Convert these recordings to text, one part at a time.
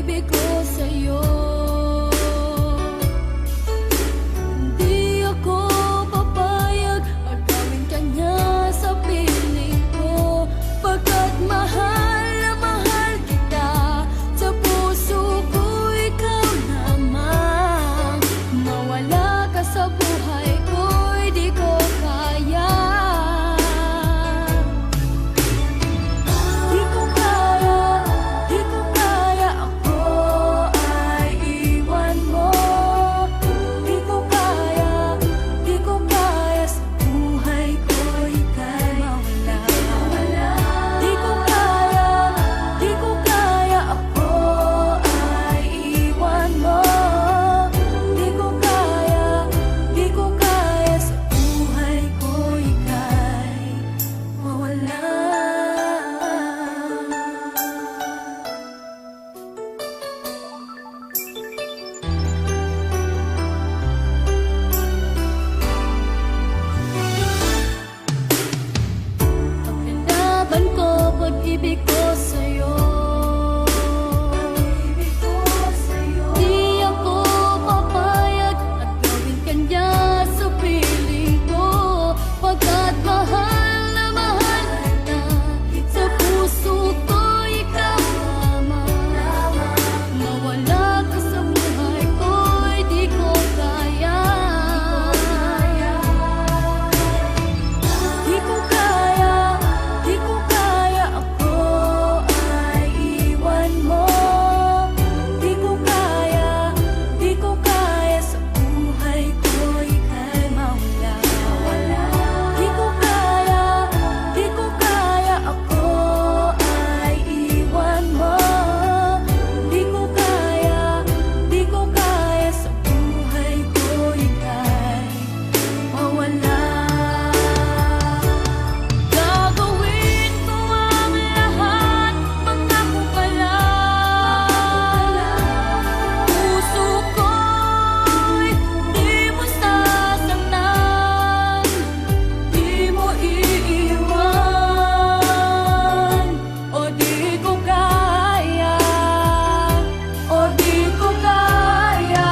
pag-ibig ko sa'yo. Hindi ako papayag agawin ka niya sa piling ko, pagkat mahal na mahal kita. Sa puso ko ikaw lamang. Mawala ka sa buhay ko, di ko kaya. Di ko kaya, di ko kaya, ako ay iwan mo. Di ko kaya, di ko kaya, sa buhay ko ika'y mawala. Di ko kaya, di ko kaya, ako ay iwan mo. Di ko kaya, di ko kaya, sa buhay ko ika'y mawala. Pagkalaban ko, pag-ibig ko sa'yo. Di ako papayag at gawin ka niya sa piling ko, pagkat mahal na mahal kita. Sa puso ko ikaw lamang. Mawala ka sa buhay ko, di ko kaya. Di ko kaya, di ko kaya, ako ay iwan mo. Di ko kaya, di ko kaya, sa buhay ko ika'y mawala. Di ko kaya, di ko kaya, ako ay iwan mo. Di ko kaya, di ko kaya, sa buhay ko ika'y mawala. Gagawin ko ang lahat, pangako pa lang. Puso ko'y di mo sasaktan, di mo iiwan. O di ko kaya, o di ko kaya.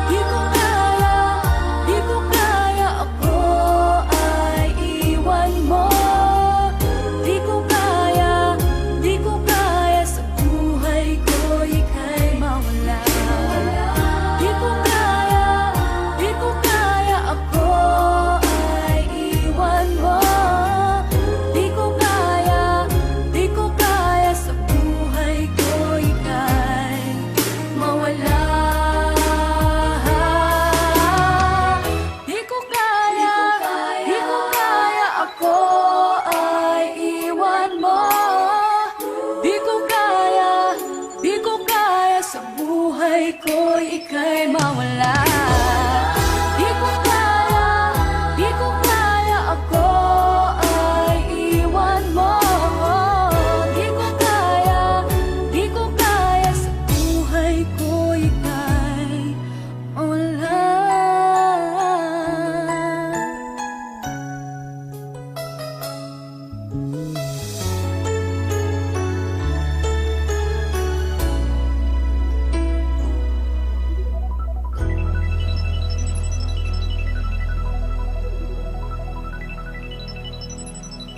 Di ko kaya, di ko kaya, ako ay iwan mo. Di ko kaya, di ko kaya, sa buhay ko ika'y mawala. Di ko kaya, di ko kaya, ako ay iwan mo. Di ko kaya, di ko kaya, sa buhay ko ika'y mawala. Di ko kaya, di ko kaya, ako ay iwan mo. Di ko kaya, di ko kaya, sa buhay ko ika'y mawala.